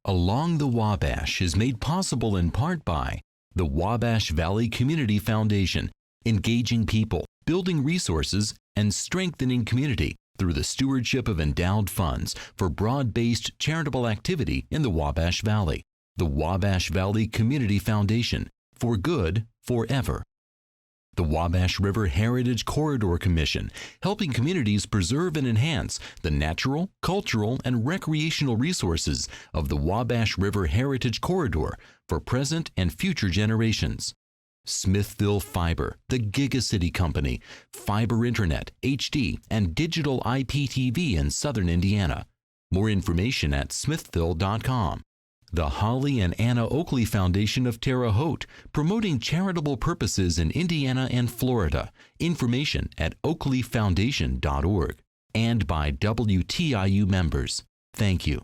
Along the Wabash is made possible in part by the Wabash Valley Community Foundation, engaging people, building resources, and strengthening community through the stewardship of endowed funds for broad-based charitable activity in the Wabash Valley. The Wabash Valley Community Foundation, for good forever. The Wabash River Heritage Corridor Commission, helping communities preserve and enhance the natural, cultural, and recreational resources of the Wabash River Heritage Corridor for present and future generations. Smithville Fiber, the Gigacity Company, fiber internet, HD, and digital IPTV in southern Indiana. More information at smithville.com. The Holly and Anna Oakley Foundation of Terre Haute, promoting charitable purposes in Indiana and Florida. Information at oakleyfoundation.org. And by WTIU members. Thank you.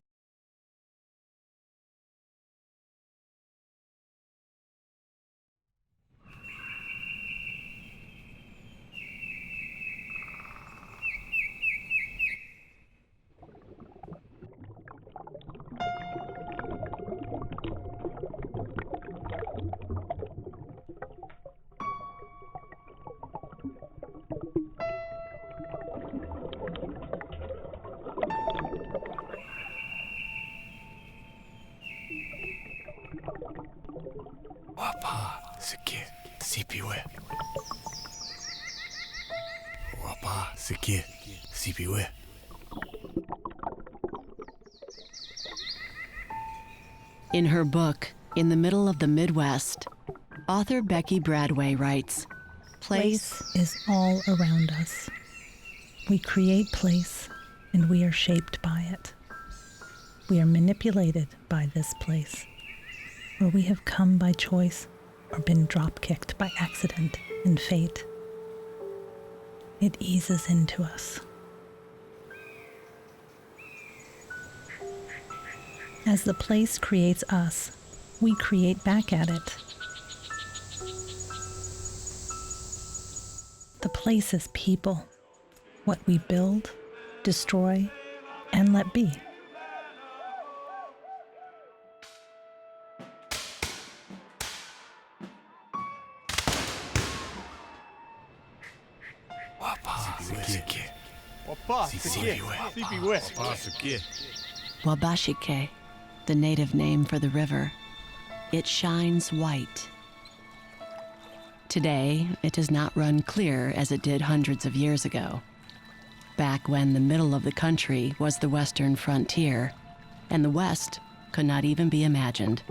In her book, In the Middle of the Midwest, author Becky Bradway writes, Place is all around us. We create place, and we are shaped by it. We are manipulated by this place, where we have come by choice or been drop-kicked by accident and fate. It eases into us. As the place creates us, we create back at it. The place is people, what we build, destroy, and let be. Wabashike, the native name for the river. It shines white. Today, it does not run clear as it did hundreds of years ago, back when the middle of the country was the western frontier, and the west could not even be imagined.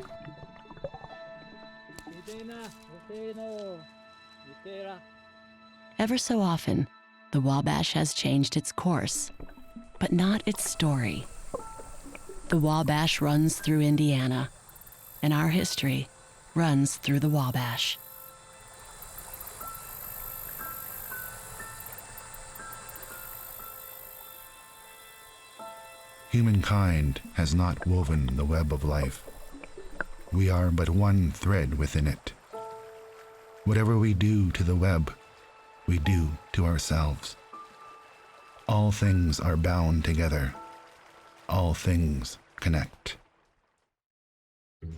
Ever so often, the Wabash has changed its course, but not its story. The Wabash runs through Indiana, and our history runs through the Wabash. Humankind has not woven the web of life. We are but one thread within it. Whatever we do to the web, we do to ourselves. All things are bound together. All things connect. Wait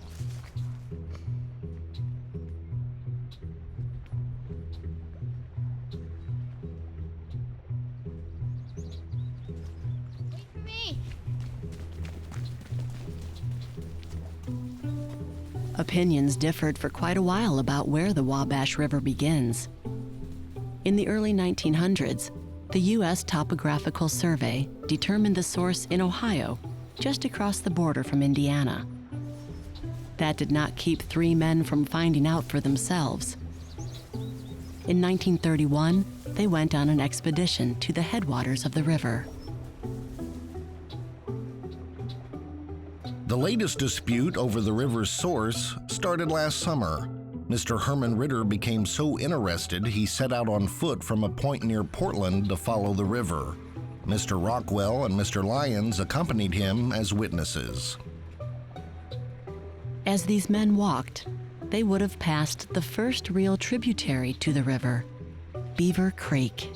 for me. Opinions differed for quite a while about where the Wabash River begins. In the early 1900s, the U.S. Topographical Survey determined the source in Ohio, just across the border from Indiana. That did not keep three men from finding out for themselves. In 1931, they went on an expedition to the headwaters of the river. The latest dispute over the river's source started last summer. Mr. Herman Ritter became so interested he set out on foot from a point near Portland to follow the river. Mr. Rockwell and Mr. Lyons accompanied him as witnesses. As these men walked, they would have passed the first real tributary to the river, Beaver Creek.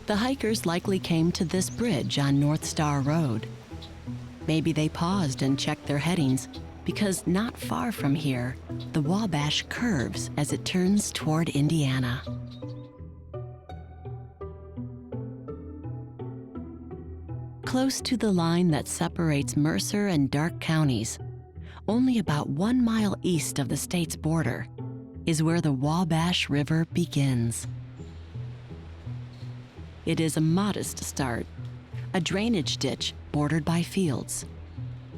The hikers likely came to this bridge on North Star Road. Maybe they paused and checked their headings because not far from here, the Wabash curves as it turns toward Indiana. Close to the line that separates Mercer and Darke counties, only about 1 mile east of the state's border, is where the Wabash River begins. It is a modest start, a drainage ditch bordered by fields.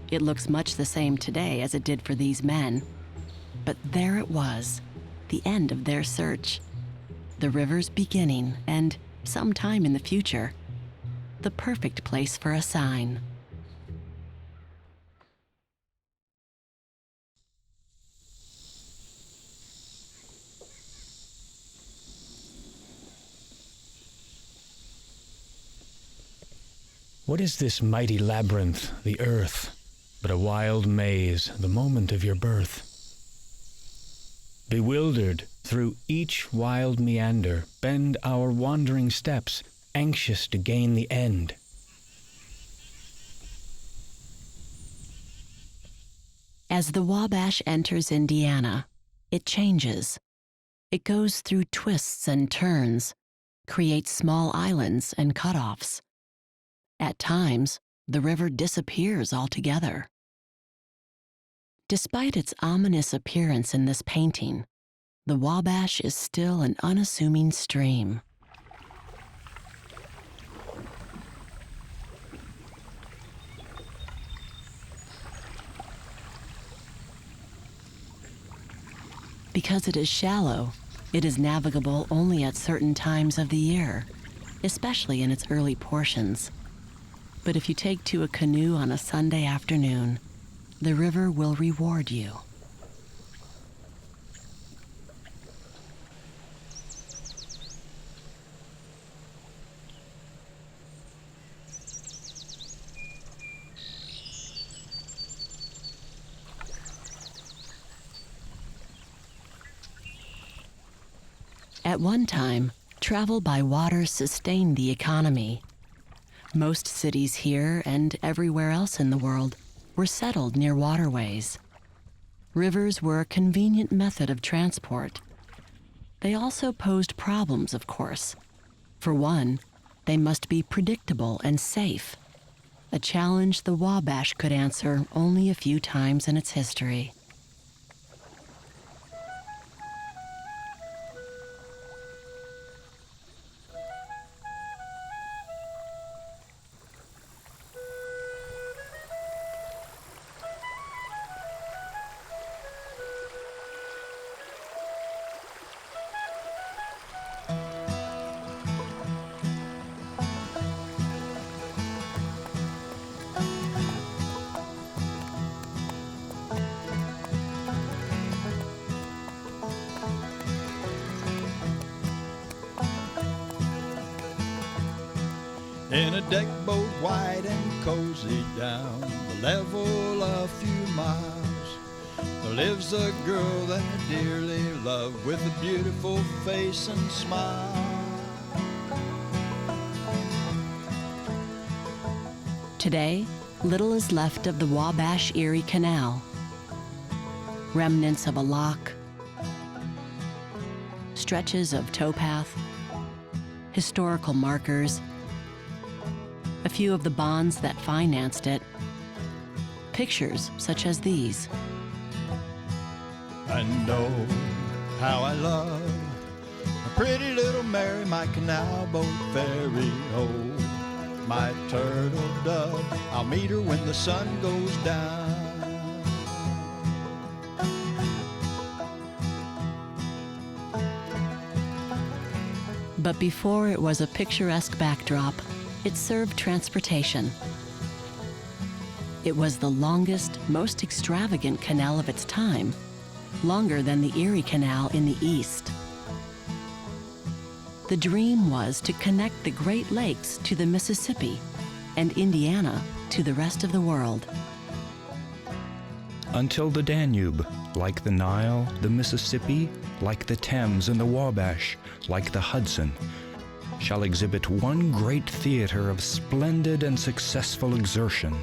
It looks much the same today as it did for these men, but there it was, the end of their search, the river's beginning, and sometime in the future, the perfect place for a sign. What is this mighty labyrinth, the earth, but a wild maze, the moment of your birth? Bewildered through each wild meander, bend our wandering steps, anxious to gain the end. As the Wabash enters Indiana, it changes. It goes through twists and turns, creates small islands and cutoffs. At times, the river disappears altogether. Despite its ominous appearance in this painting, the Wabash is still an unassuming stream. Because it is shallow, it is navigable only at certain times of the year, especially in its early portions. But if you take to a canoe on a Sunday afternoon, the river will reward you. At one time, travel by water sustained the economy. Most cities here and everywhere else in the world were settled near waterways. Rivers were a convenient method of transport. They also posed problems, of course. For one, they must be predictable and safe, a challenge the Wabash could answer only a few times in its history. In a deck boat wide and cozy down the level a few miles, there lives a girl that I dearly love with a beautiful face and smile. Today, little is left of the Wabash-Erie Canal. Remnants of a lock, stretches of towpath, historical markers, a few of the bonds that financed it, pictures such as these. I know how I love a pretty little Mary, my canal boat fairy. Oh, my turtle dove, I'll meet her when the sun goes down. But before it was a picturesque backdrop, it served transportation. It was the longest, most extravagant canal of its time, longer than the Erie Canal in the East. The dream was to connect the Great Lakes to the Mississippi and Indiana to the rest of the world. Until the Danube, like the Nile, the Mississippi, like the Thames and the Wabash, like the Hudson, shall exhibit one great theater of splendid and successful exertion.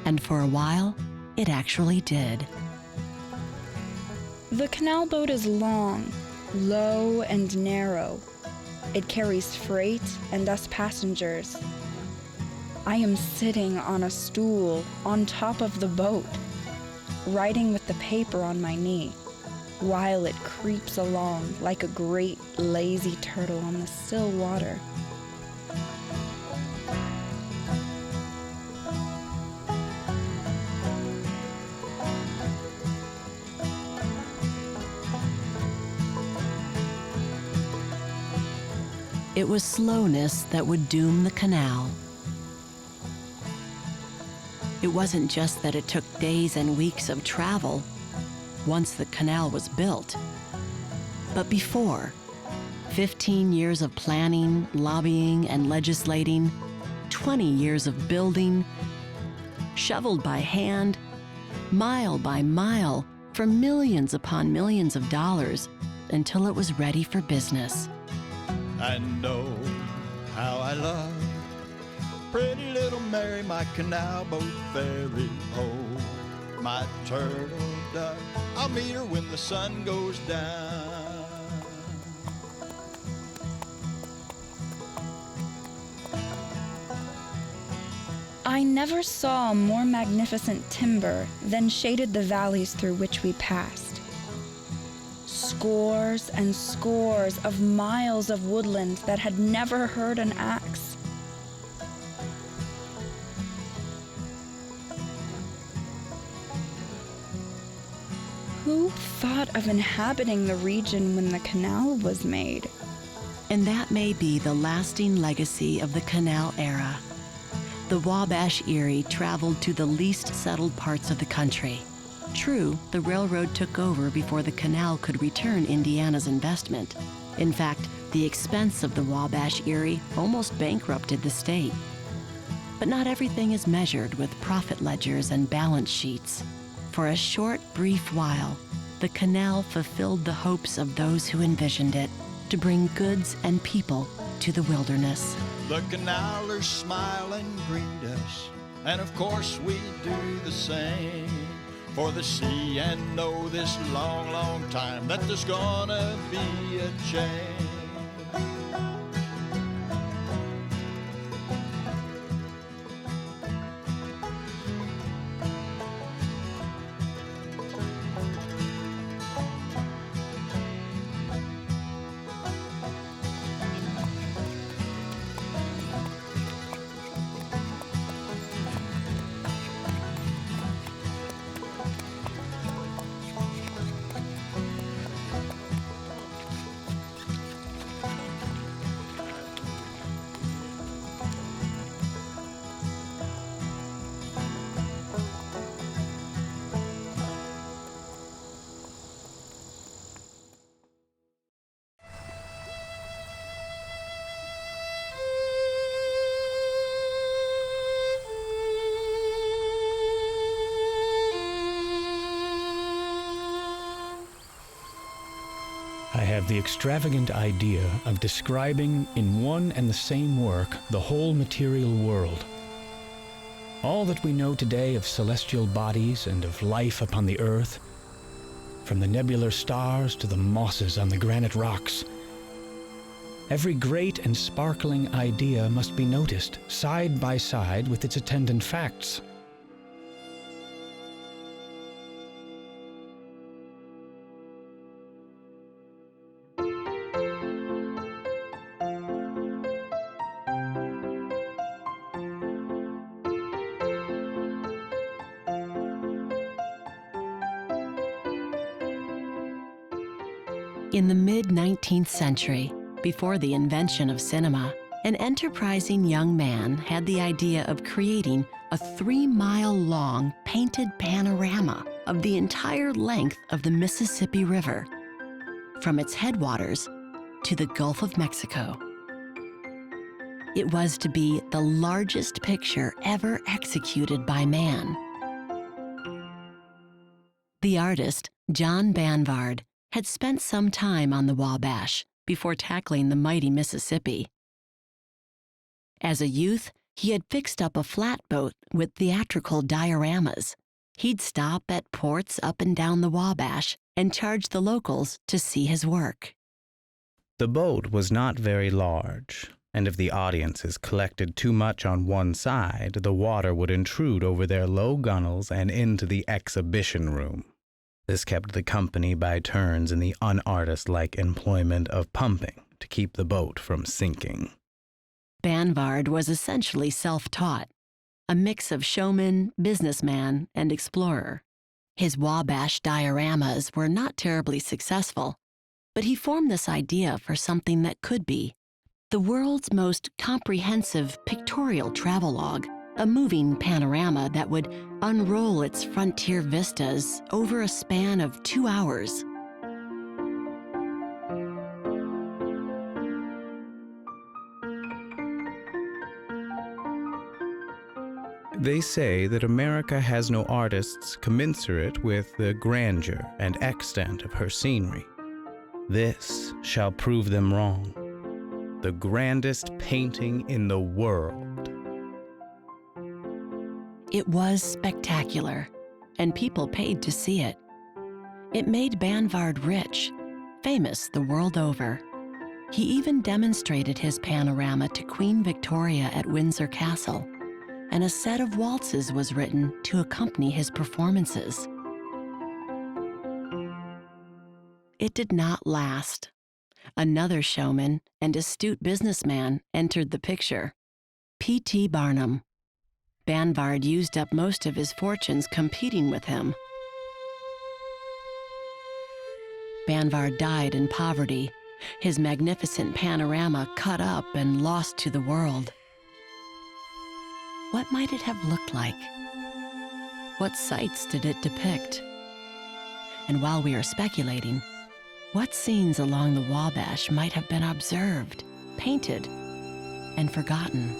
And for a while, it actually did. The canal boat is long, low, and narrow. It carries freight and us passengers. I am sitting on a stool on top of the boat, writing with the paper on my knee, while it creeps along like a great lazy turtle on the still water. It was slowness that would doom the canal. It wasn't just that it took days and weeks of travel once the canal was built, but before, 15 years of planning, lobbying, and legislating, 20 years of building, shoveled by hand, mile by mile, for millions upon millions of dollars, until it was ready for business. I know how I love pretty little Mary, my canal boat fairy. Oh, my turtle dove, I'll meet her when the sun goes down. I never saw more magnificent timber than shaded the valleys through which we passed. Scores and scores of miles of woodland that had never heard an axe. Who thought of inhabiting the region when the canal was made? And that may be the lasting legacy of the canal era. The Wabash Erie traveled to the least settled parts of the country. True, the railroad took over before the canal could return Indiana's investment. In fact, the expense of the Wabash Erie almost bankrupted the state. But not everything is measured with profit ledgers and balance sheets. For a short, brief while, the canal fulfilled the hopes of those who envisioned it to bring goods and people to the wilderness. The canalers smile and greet us, and of course we do the same. For the sea and know this long, long time that there's gonna be a change. I have the extravagant idea of describing in one and the same work the whole material world. All that we know today of celestial bodies and of life upon the earth, from the nebular stars to the mosses on the granite rocks. Every great and sparkling idea must be noticed side by side with its attendant facts. In the mid-19th century, before the invention of cinema, an enterprising young man had the idea of creating a 3-mile-long painted panorama of the entire length of the Mississippi River, from its headwaters to the Gulf of Mexico. It was to be the largest picture ever executed by man. The artist, John Banvard, had spent some time on the Wabash before tackling the mighty Mississippi. As a youth, he had fixed up a flatboat with theatrical dioramas. He'd stop at ports up and down the Wabash and charge the locals to see his work. The boat was not very large, and if the audiences collected too much on one side, the water would intrude over their low gunwales and into the exhibition room. This kept the company by turns in the unartist-like employment of pumping to keep the boat from sinking. Banvard was essentially self-taught, a mix of showman, businessman, and explorer. His Wabash dioramas were not terribly successful, but he formed this idea for something that could be the world's most comprehensive pictorial travelogue, a moving panorama that would unroll its frontier vistas over a span of 2 hours. They say that America has no artists commensurate with the grandeur and extent of her scenery. This shall prove them wrong. The grandest painting in the world. It was spectacular, and people paid to see it. It made Banvard rich, famous the world over. He even demonstrated his panorama to Queen Victoria at Windsor Castle, and a set of waltzes was written to accompany his performances. It did not last. Another showman and astute businessman entered the picture, P.T. Barnum. Banvard used up most of his fortunes competing with him. Banvard died in poverty, his magnificent panorama cut up and lost to the world. What might it have looked like? What sights did it depict? And while we are speculating, what scenes along the Wabash might have been observed, painted, and forgotten?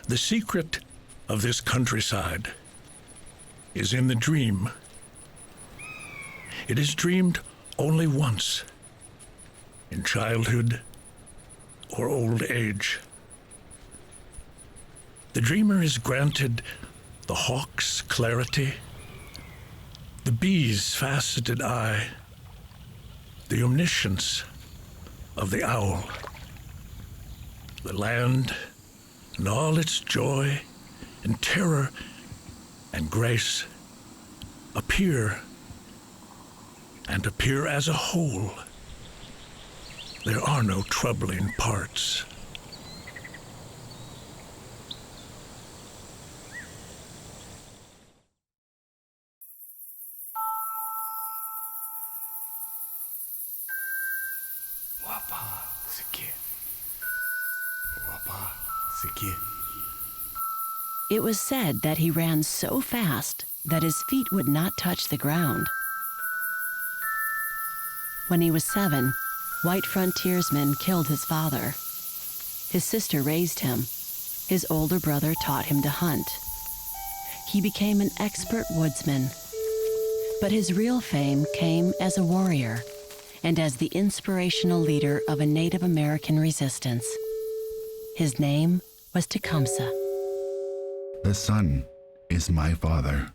The secret of this countryside is in the dream. It is dreamed only once, in childhood or old age. The dreamer is granted the hawk's clarity, the bee's faceted eye, the omniscience of the owl. The land and all its joy and terror and grace appear as a whole. There are no troubling parts. It was said that he ran so fast that his feet would not touch the ground. When he was 7, white frontiersmen killed his father. His sister raised him. His older brother taught him to hunt. He became an expert woodsman. But his real fame came as a warrior and as the inspirational leader of a Native American resistance. His name was Tecumseh. The sun is my father.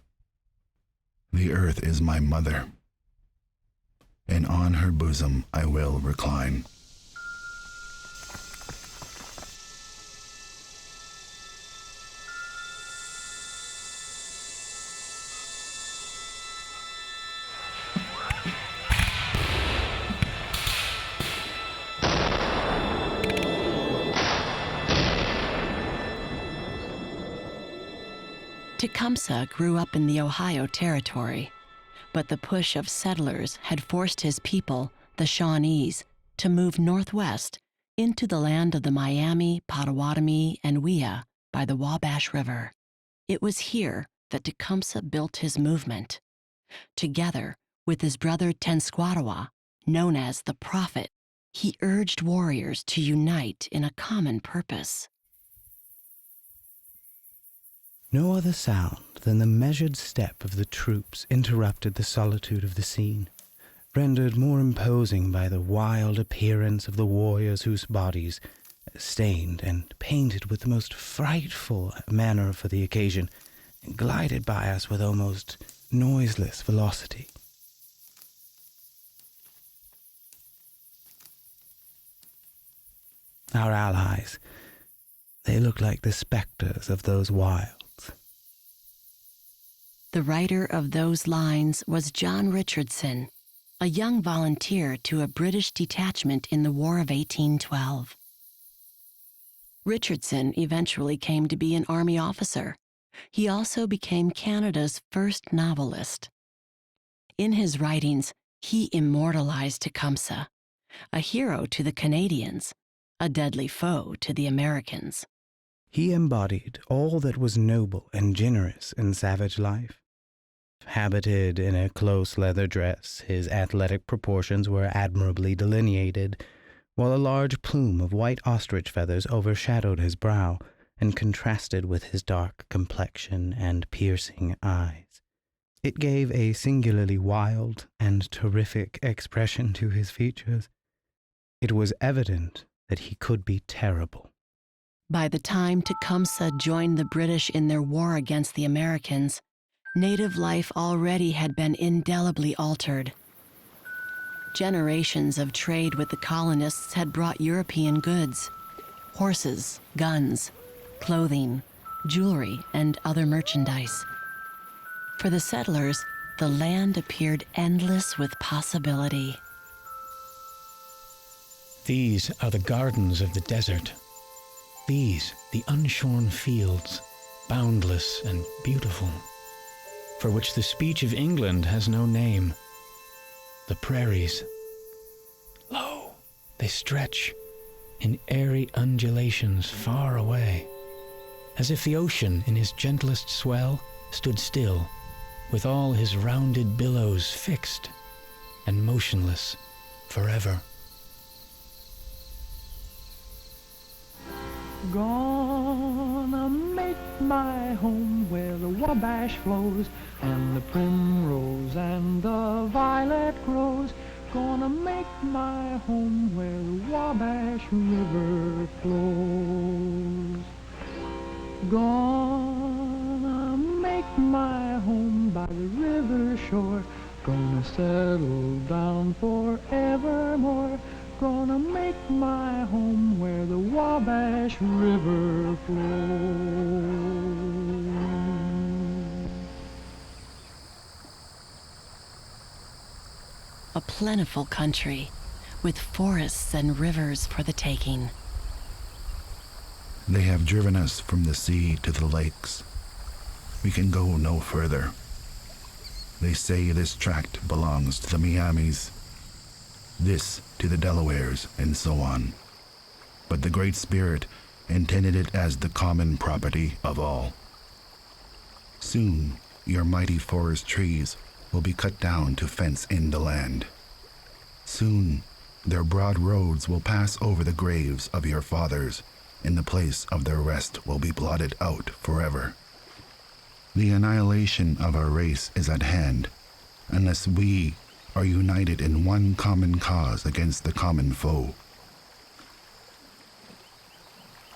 The earth is my mother. And on her bosom I will recline. Tecumseh grew up in the Ohio Territory, but the push of settlers had forced his people, the Shawnees, to move northwest into the land of the Miami, Potawatomi, and Wea by the Wabash River. It was here that Tecumseh built his movement. Together with his brother Tenskwatawa, known as the Prophet, he urged warriors to unite in a common purpose. No other sound than the measured step of the troops interrupted the solitude of the scene, rendered more imposing by the wild appearance of the warriors whose bodies, stained and painted with the most frightful manner for the occasion, glided by us with almost noiseless velocity. Our allies, they looked like the specters of those wilds. The writer of those lines was John Richardson, a young volunteer to a British detachment in the War of 1812. Richardson eventually came to be an Army officer. He also became Canada's first novelist. In his writings, he immortalized Tecumseh, a hero to the Canadians, a deadly foe to the Americans. He embodied all that was noble and generous in savage life. Habited in a close leather dress, his athletic proportions were admirably delineated, while a large plume of white ostrich feathers overshadowed his brow and contrasted with his dark complexion and piercing eyes. It gave a singularly wild and terrific expression to his features. It was evident that he could be terrible. By the time Tecumseh joined the British in their war against the Americans, native life already had been indelibly altered. Generations of trade with the colonists had brought European goods, horses, guns, clothing, jewelry, and other merchandise. For the settlers, the land appeared endless with possibility. These are the gardens of the desert. These, the unshorn fields, boundless and beautiful, for which the speech of England has no name. The prairies, lo, they stretch in airy undulations far away, as if the ocean in his gentlest swell stood still, with all his rounded billows fixed and motionless forever. Gonna make my home where the Wabash flows, and the primrose and the violet grows. Gonna make my home where the Wabash River flows. Gonna make my home by the river shore. Gonna settle down forevermore. Gonna make my home where the Wabash River flows. A plentiful country with forests and rivers for the taking. They have driven us from the sea to the lakes. We can go no further. They say this tract belongs to the Miamis, this to the Delawares, and so on. But the Great Spirit intended it as the common property of all. Soon, your mighty forest trees will be cut down to fence in the land. Soon, their broad roads will pass over the graves of your fathers, and the place of their rest will be blotted out forever. The annihilation of our race is at hand, unless we are united in one common cause against the common foe.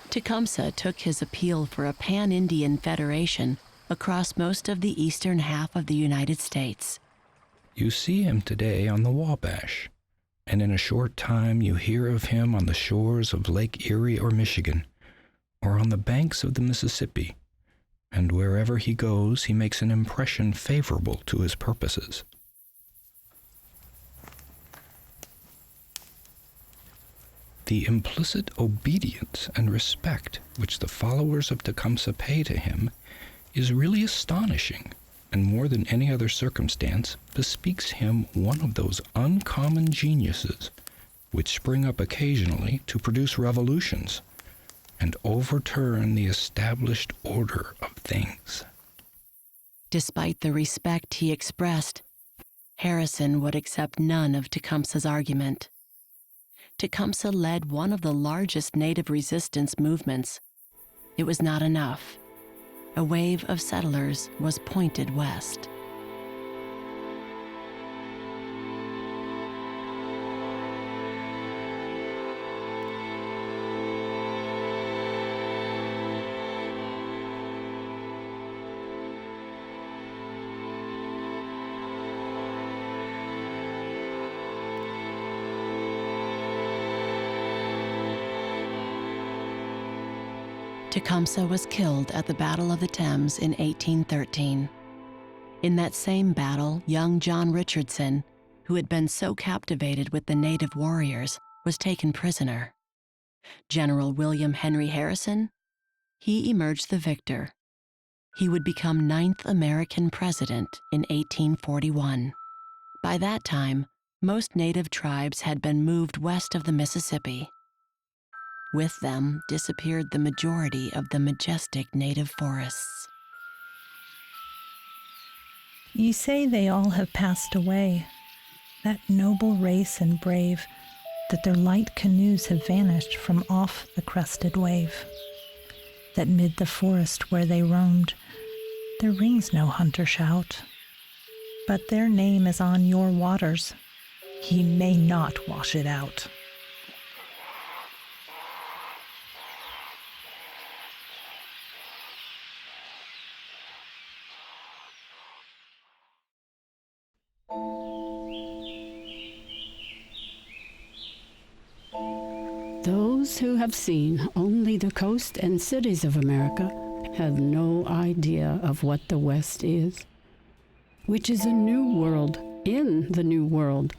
Tecumseh took his appeal for a pan-Indian federation across most of the eastern half of the United States. You see him today on the Wabash, and in a short time you hear of him on the shores of Lake Erie or Michigan, or on the banks of the Mississippi, and wherever he goes he makes an impression favorable to his purposes. The implicit obedience and respect which the followers of Tecumseh pay to him is really astonishing, and more than any other circumstance bespeaks him one of those uncommon geniuses which spring up occasionally to produce revolutions and overturn the established order of things. Despite the respect he expressed, Harrison would accept none of Tecumseh's argument. Tecumseh led one of the largest native resistance movements. It was not enough. A wave of settlers was pointed west. Tecumseh was killed at the Battle of the Thames in 1813. In that same battle, young John Richardson, who had been so captivated with the native warriors, was taken prisoner. General William Henry Harrison, he emerged the victor. He would become 9th American president in 1841. By that time, most native tribes had been moved west of the Mississippi. With them disappeared the majority of the majestic native forests. You say they all have passed away, that noble race and brave, that their light canoes have vanished from off the crested wave, that mid the forest where they roamed, there rings no hunter shout. But their name is on your waters, he may not wash it out. Those who have seen only the coast and cities of America have no idea of what the West is, which is a new world in the New World.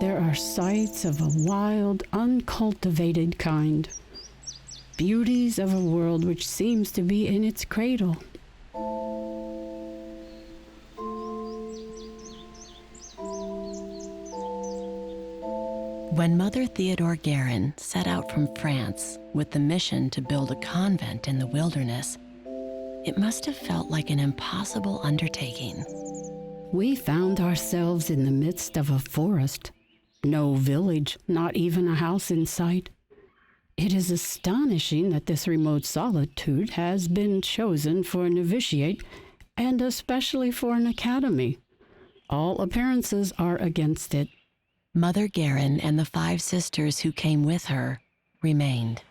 There are sights of a wild, uncultivated kind, beauties of a world which seems to be in its cradle. When Mother Theodore Guerin set out from France with the mission to build a convent in the wilderness, it must have felt like an impossible undertaking. We found ourselves in the midst of a forest. No village, not even a house in sight. It is astonishing that this remote solitude has been chosen for a novitiate and especially for an academy. All appearances are against it. Mother Guerin and the 5 sisters who came with her remained.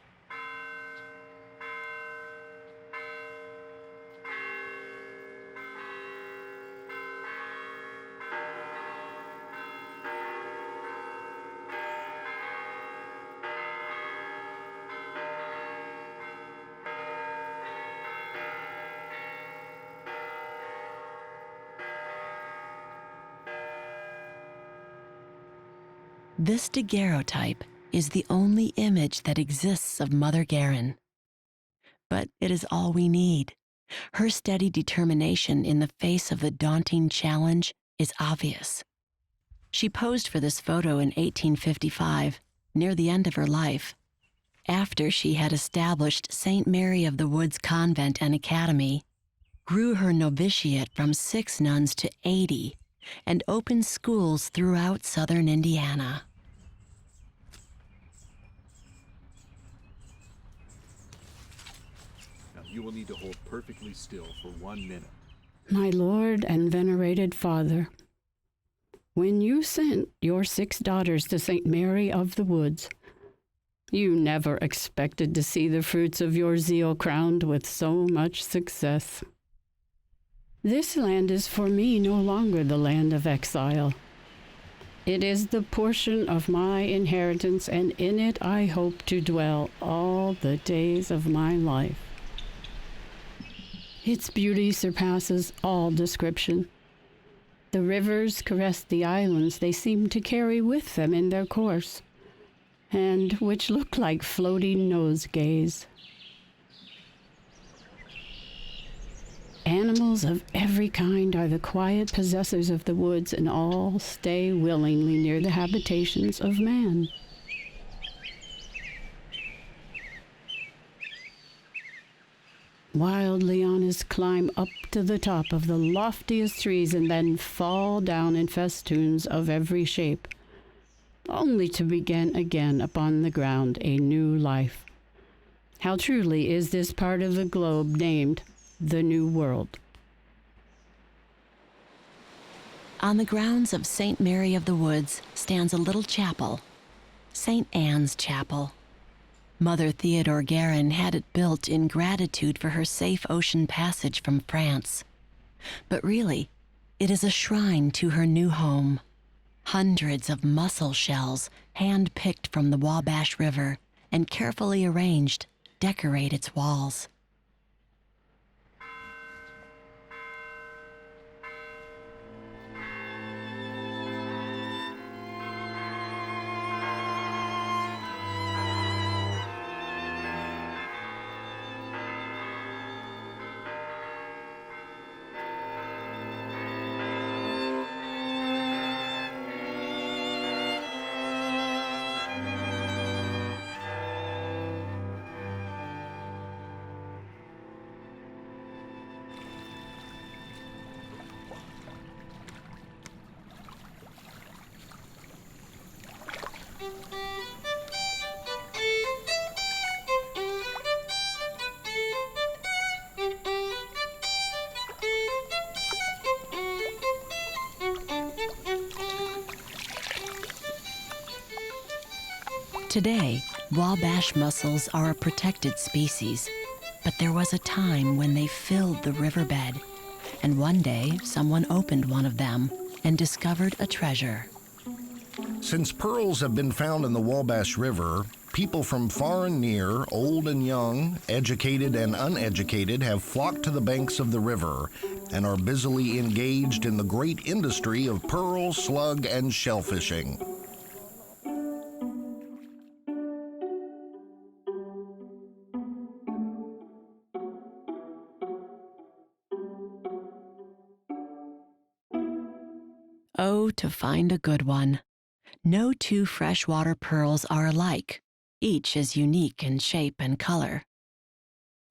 This daguerreotype is the only image that exists of Mother Guerin. But it is all we need. Her steady determination in the face of the daunting challenge is obvious. She posed for this photo in 1855, near the end of her life, after she had established St. Mary of the Woods Convent and Academy, grew her novitiate from 6 nuns to 80, and opened schools throughout southern Indiana. You will need to hold perfectly still for 1 minute. My Lord and venerated Father, when you sent your 6 daughters to St. Mary of the Woods, you never expected to see the fruits of your zeal crowned with so much success. This land is for me no longer the land of exile. It is the portion of my inheritance, and in it I hope to dwell all the days of my life. Its beauty surpasses all description. The rivers caress the islands they seem to carry with them in their course, and which look like floating nosegays. Animals of every kind are the quiet possessors of the woods, and all stay willingly near the habitations of man. wildly on his climb up to the top of the loftiest trees and then fall down in festoons of every shape, only to begin again upon the ground a new life. How truly is this part of the globe named the New World. On the grounds of St. Mary of the Woods stands a little chapel, St. Anne's Chapel. Mother Theodore Guerin had it built in gratitude for her safe ocean passage from France. But really, it is a shrine to her new home. Hundreds of mussel shells, hand-picked from the Wabash River and carefully arranged, decorate its walls. Today, Wabash mussels are a protected species, but there was a time when they filled the riverbed, and one day someone opened one of them and discovered a treasure. Since pearls have been found in the Wabash River, people from far and near, old and young, educated and uneducated, have flocked to the banks of the river and are busily engaged in the great industry of pearl, slug, and shellfishing. Oh, to find a good one. No two freshwater pearls are alike. Each is unique in shape and color.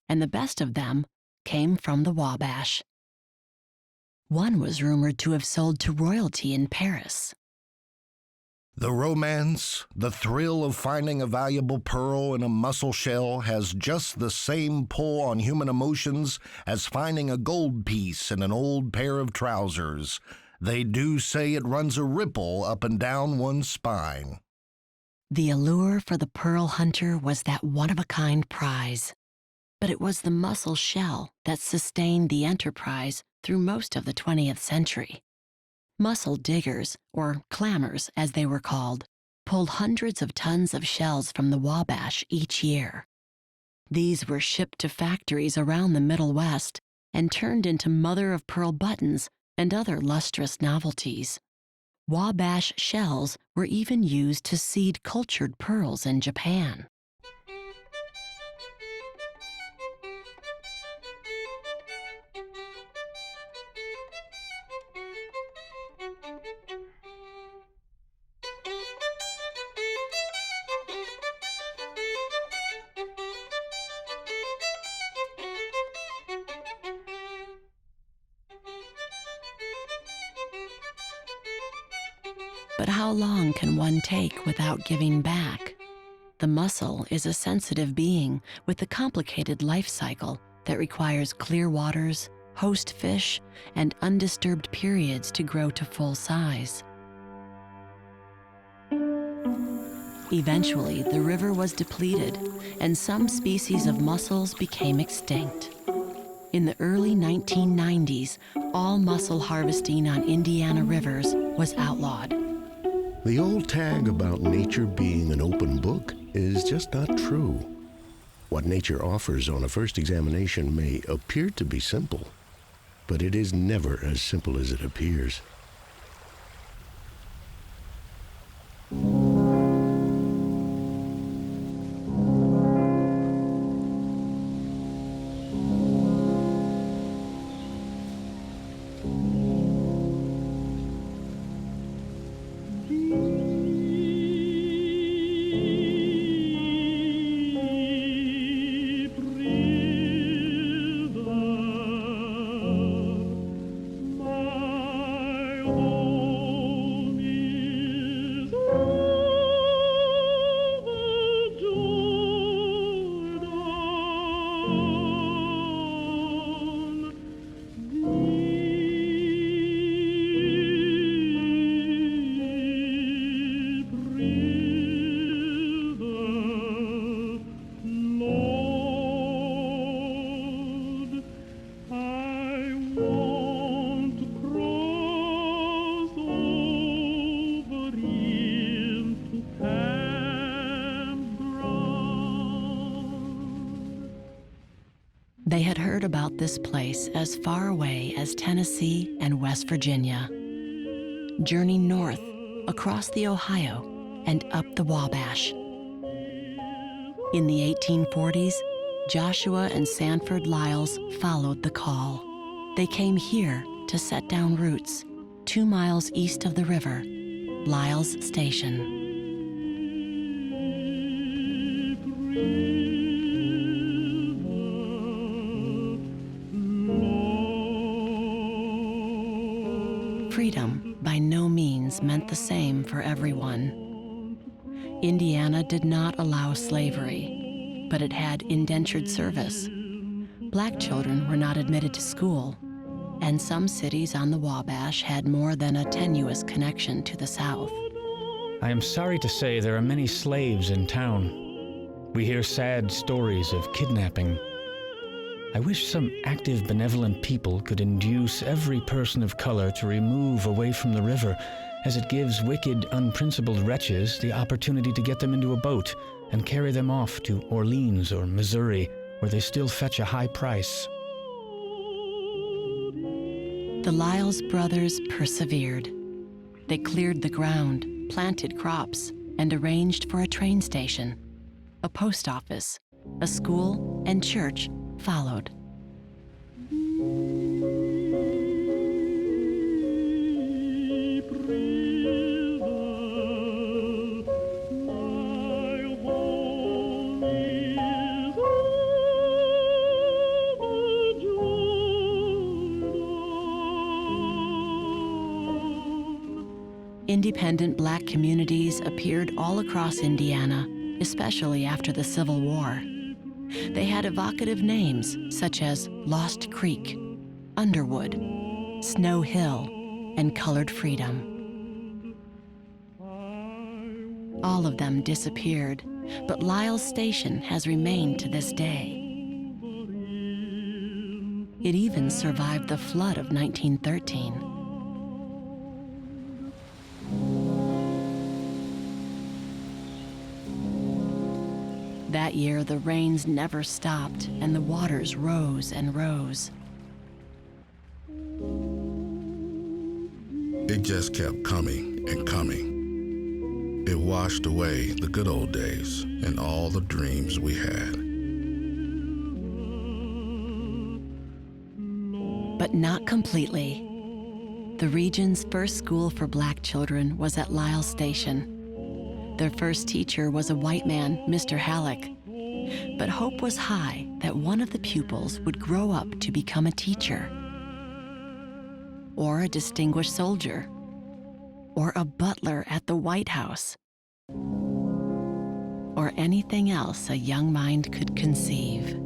And the best of them came from the Wabash. One was rumored to have sold to royalty in Paris. The romance, the thrill of finding a valuable pearl in a mussel shell has just the same pull on human emotions as finding a gold piece in an old pair of trousers. They do say it runs a ripple up and down one's spine. The allure for the pearl hunter was that one-of-a-kind prize. But it was the mussel shell that sustained the enterprise through most of the 20th century. Mussel diggers, or clammers as they were called, pulled hundreds of tons of shells from the Wabash each year. These were shipped to factories around the Middle West and turned into mother-of-pearl buttons and other lustrous novelties. Wabash shells were even used to seed cultured pearls in Japan. But how long can one take without giving back? The mussel is a sensitive being with a complicated life cycle that requires clear waters, host fish, and undisturbed periods to grow to full size. Eventually, the river was depleted, and some species of mussels became extinct. In the early 1990s, all mussel harvesting on Indiana rivers was outlawed. The old tag about nature being an open book is just not true. What nature offers on a first examination may appear to be simple, but it is never as simple as it appears. They had heard about this place as far away as Tennessee and West Virginia. Journey north, across the Ohio, and up the Wabash. In the 1840s, Joshua and Sanford Lyles followed the call. They came here to set down roots, 2 miles east of the river, Lyles Station. Freedom by no means meant the same for everyone. Indiana did not allow slavery, but it had indentured service. Black children were not admitted to school, and some cities on the Wabash had more than a tenuous connection to the South. I am sorry to say there are many slaves in town. We hear sad stories of kidnapping. I wish some active, benevolent people could induce every person of color to remove away from the river, as it gives wicked, unprincipled wretches the opportunity to get them into a boat and carry them off to Orleans or Missouri, where they still fetch a high price. The Lyles brothers persevered. They cleared the ground, planted crops, and arranged for a train station. A post office, a school, and church followed. Independent Black communities appeared all across Indiana, especially after the Civil War. They had evocative names such as Lost Creek, Underwood, Snow Hill, and Colored Freedom. All of them disappeared, but Lyles Station has remained to this day. It even survived the flood of 1913. That year, the rains never stopped, and the waters rose and rose. It just kept coming and coming. It washed away the good old days and all the dreams we had. But not completely. The region's first school for Black children was at Lyles Station. Their first teacher was a white man, Mr. Halleck. But hope was high that one of the pupils would grow up to become a teacher, or a distinguished soldier, or a butler at the White House, or anything else a young mind could conceive.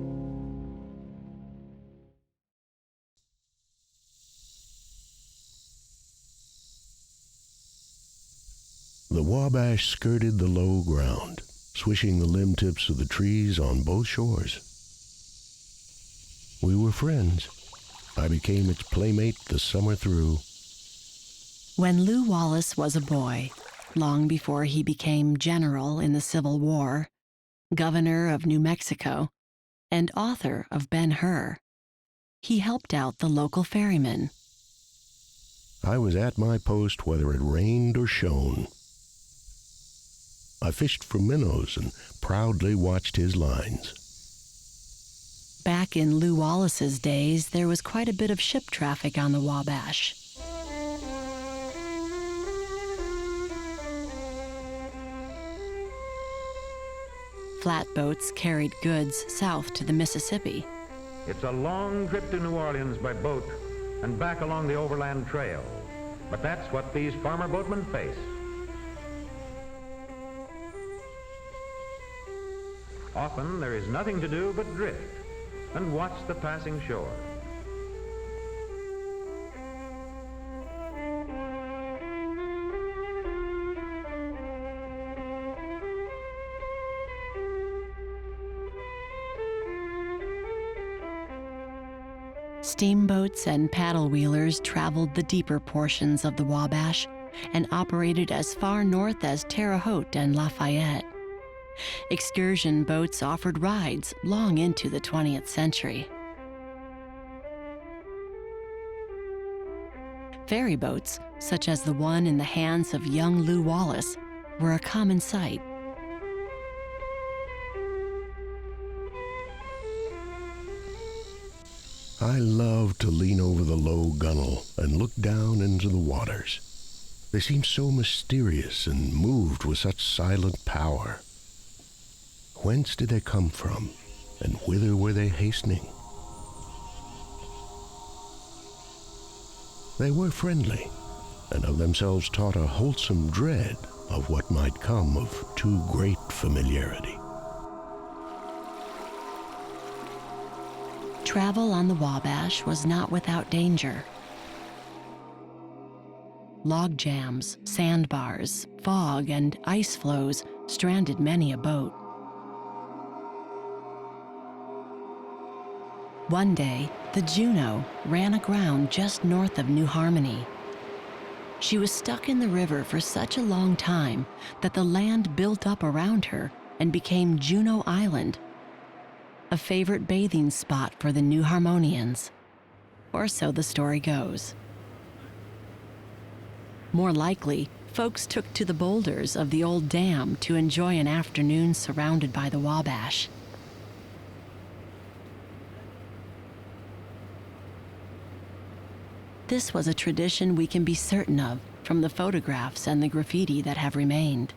The Wabash skirted the low ground, swishing the limb tips of the trees on both shores. We were friends. I became its playmate the summer through. When Lew Wallace was a boy, long before he became general in the Civil War, governor of New Mexico, and author of Ben-Hur, he helped out the local ferrymen. I was at my post whether it rained or shone. I fished for minnows and proudly watched his lines. Back in Lew Wallace's days, there was quite a bit of ship traffic on the Wabash. Flatboats carried goods south to the Mississippi. It's a long trip to New Orleans by boat and back along the overland trail. But that's what these farmer boatmen face. Often there is nothing to do but drift and watch the passing shore. Steamboats and paddle wheelers traveled the deeper portions of the Wabash and operated as far north as Terre Haute and Lafayette. Excursion boats offered rides long into the 20th century. Ferry boats, such as the one in the hands of young Lew Wallace, were a common sight. I love to lean over the low gunwale and look down into the waters. They seem so mysterious and moved with such silent power. Whence did they come from, and whither were they hastening? They were friendly, and of themselves taught a wholesome dread of what might come of too great familiarity. Travel on the Wabash was not without danger. Log jams, sandbars, fog, and ice floes stranded many a boat. One day, the Juneau ran aground just north of New Harmony. She was stuck in the river for such a long time that the land built up around her and became Juneau Island, a favorite bathing spot for the New Harmonians, or so the story goes. More likely, folks took to the boulders of the old dam to enjoy an afternoon surrounded by the Wabash. This was a tradition we can be certain of from the photographs and the graffiti that have remained.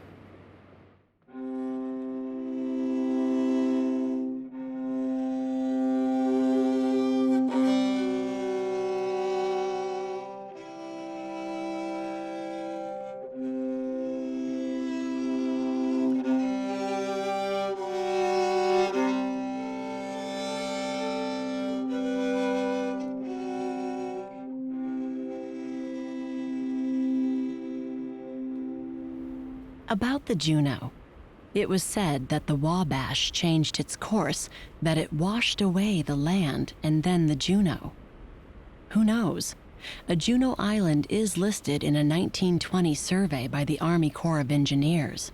About the Juneau, it was said that the Wabash changed its course, that it washed away the land and then the Juneau. Who knows? A Juneau Island is listed in a 1920 survey by the Army Corps of Engineers.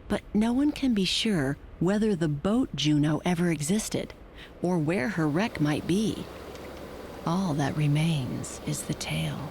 But no one can be sure whether the boat Juneau ever existed or where her wreck might be. All that remains is the tale.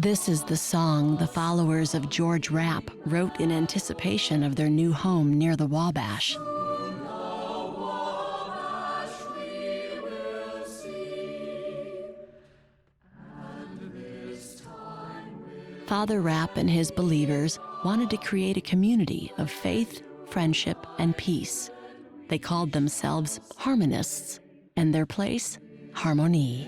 This is the song the followers of George Rapp wrote in anticipation of their new home near the Wabash. Father Rapp and his believers wanted to create a community of faith, friendship, and peace. They called themselves harmonists, and their place, Harmonie.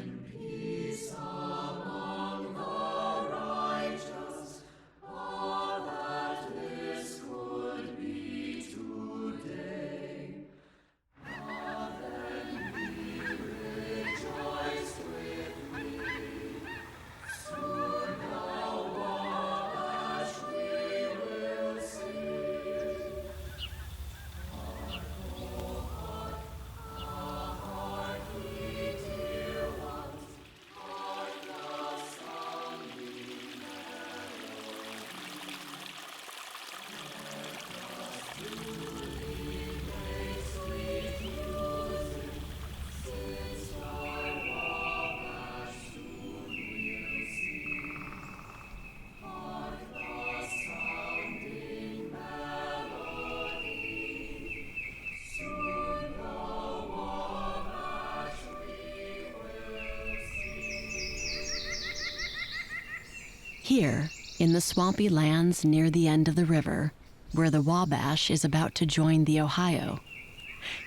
Here, in the swampy lands near the end of the river, where the Wabash is about to join the Ohio,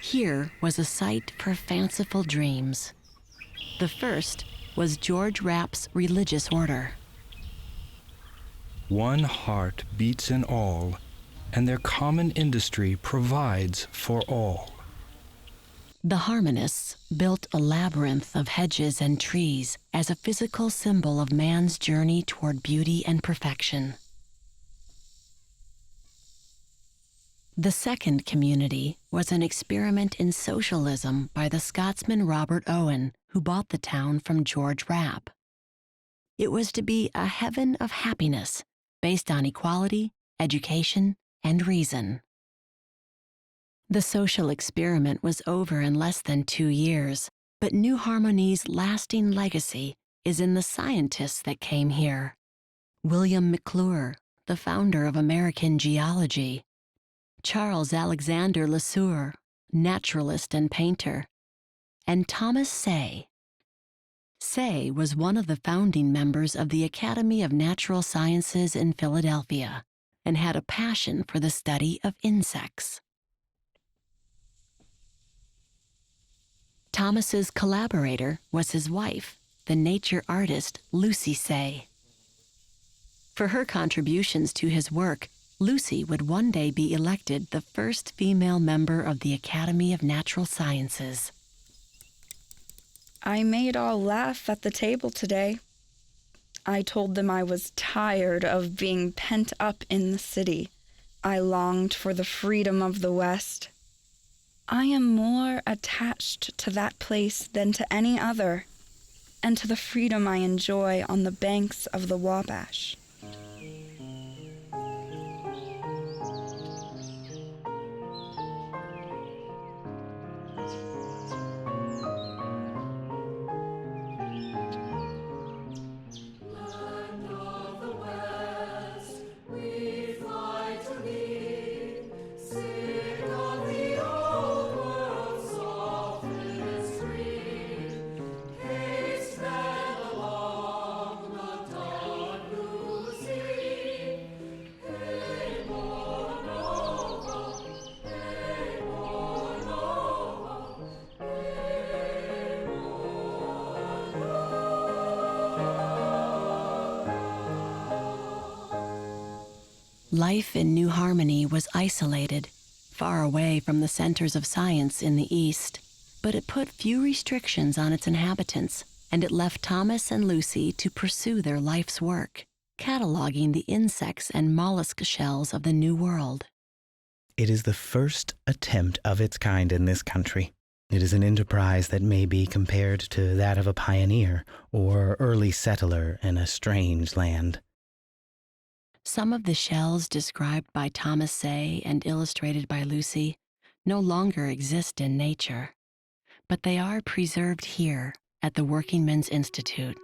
here was a site for fanciful dreams. The first was George Rapp's religious order. One heart beats in all, and their common industry provides for all. The Harmonists built a labyrinth of hedges and trees as a physical symbol of man's journey toward beauty and perfection. The second community was an experiment in socialism by the Scotsman Robert Owen, who bought the town from George Rapp. It was to be a heaven of happiness based on equality, education, and reason. The social experiment was over in less than 2 years, but New Harmony's lasting legacy is in the scientists that came here. William McClure, the founder of American geology, Charles Alexander Lesueur, naturalist and painter, and Thomas Say. Say was one of the founding members of the Academy of Natural Sciences in Philadelphia and had a passion for the study of insects. Thomas's collaborator was his wife, the nature artist Lucy Say. For her contributions to his work, Lucy would one day be elected the first female member of the Academy of Natural Sciences. I made all laugh at the table today. I told them I was tired of being pent up in the city. I longed for the freedom of the West. I am more attached to that place than to any other, and to the freedom I enjoy on the banks of the Wabash. Life in New Harmony was isolated, far away from the centers of science in the East, but it put few restrictions on its inhabitants, and it left Thomas and Lucy to pursue their life's work, cataloging the insects and mollusk shells of the New World. It is the first attempt of its kind in this country. It is an enterprise that may be compared to that of a pioneer or early settler in a strange land. Some of the shells described by Thomas Say and illustrated by Lucy no longer exist in nature, but they are preserved here at the Working Men's Institute.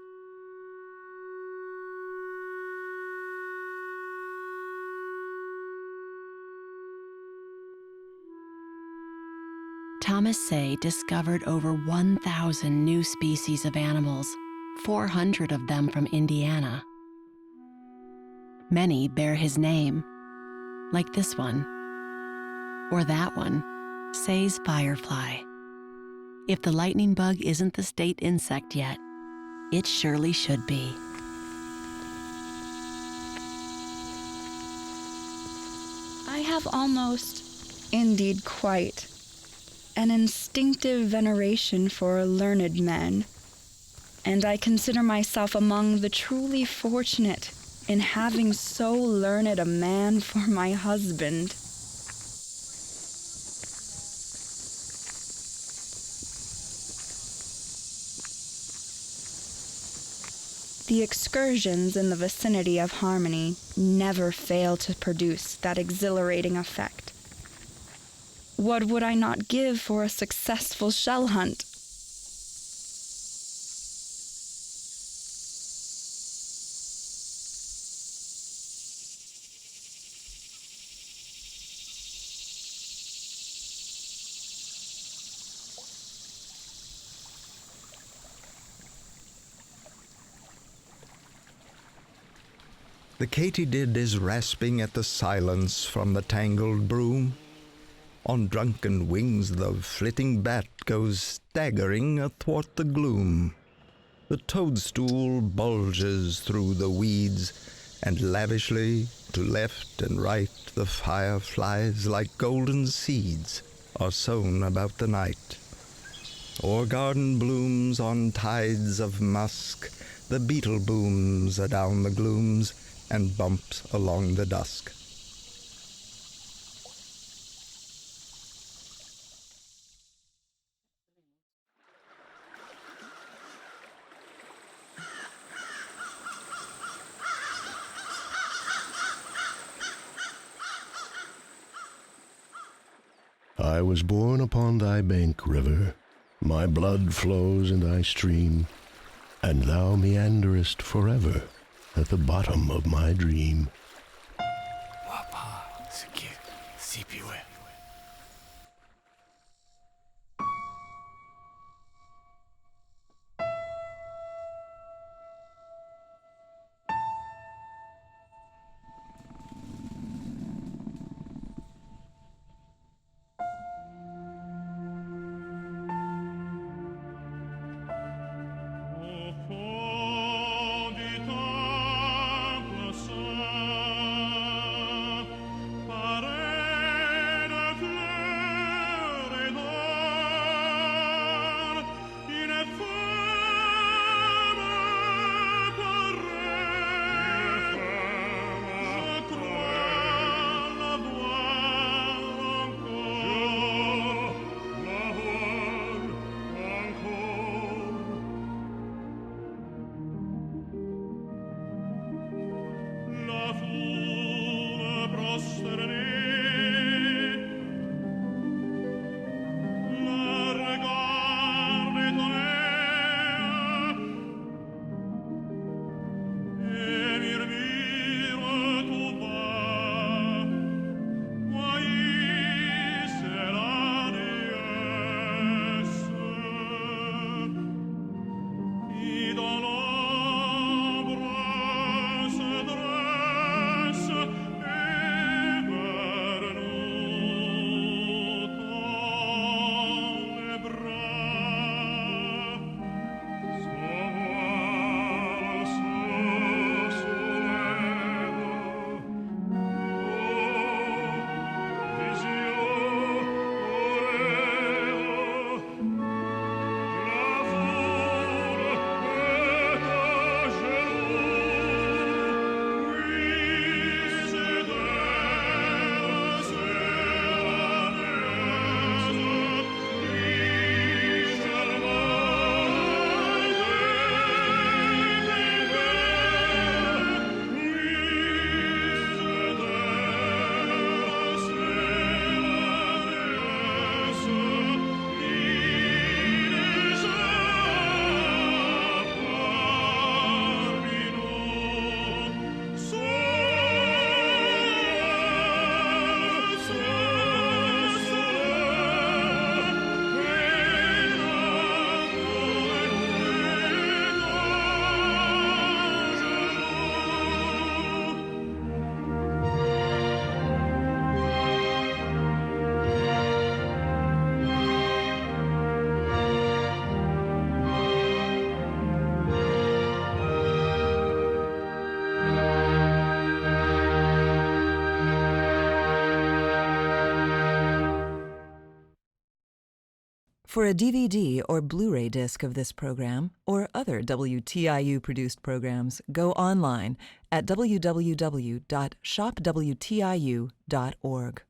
Thomas Say discovered over 1,000 new species of animals, 400 of them from Indiana. Many bear his name, like this one, or that one, Say's firefly. If the lightning bug isn't the state insect yet, it surely should be. I have almost, indeed quite, an instinctive veneration for learned men, and I consider myself among the truly fortunate in having so learned a man for my husband. The excursions in the vicinity of Harmony never fail to produce that exhilarating effect. What would I not give for a successful shell hunt? The katydid is rasping at the silence from the tangled broom. On drunken wings the flitting bat goes staggering athwart the gloom. The toadstool bulges through the weeds, and lavishly, to left and right, the fireflies like golden seeds are sown about the night. O'er garden blooms on tides of musk, the beetle booms adown the glooms and bumps along the dusk. I was born upon thy bank, river. My blood flows and I stream, and thou meanderest forever at the bottom of my dream. For a DVD or Blu-ray disc of this program or other WTIU-produced programs, go online at www.shopwtiu.org.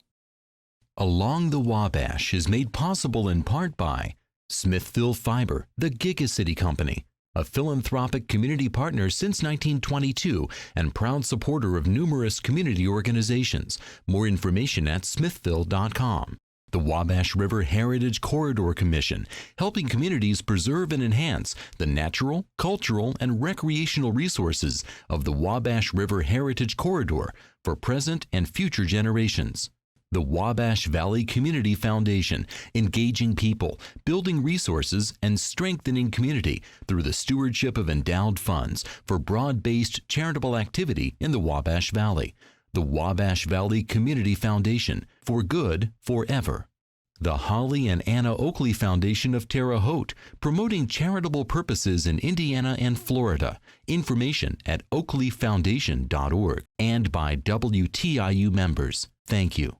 Along the Wabash is made possible in part by Smithville Fiber, the Gigacity Company, a philanthropic community partner since 1922 and proud supporter of numerous community organizations. More information at smithville.com. The Wabash River Heritage Corridor Commission, helping communities preserve and enhance the natural, cultural, and recreational resources of the Wabash River Heritage Corridor for present and future generations. The Wabash Valley Community Foundation, engaging people, building resources, and strengthening community through the stewardship of endowed funds for broad-based charitable activity in the Wabash Valley. The Wabash Valley Community Foundation, for good forever. The Holly and Anna Oakley Foundation of Terre Haute, promoting charitable purposes in Indiana and Florida. Information at oakleyfoundation.org and by WTIU members. Thank you.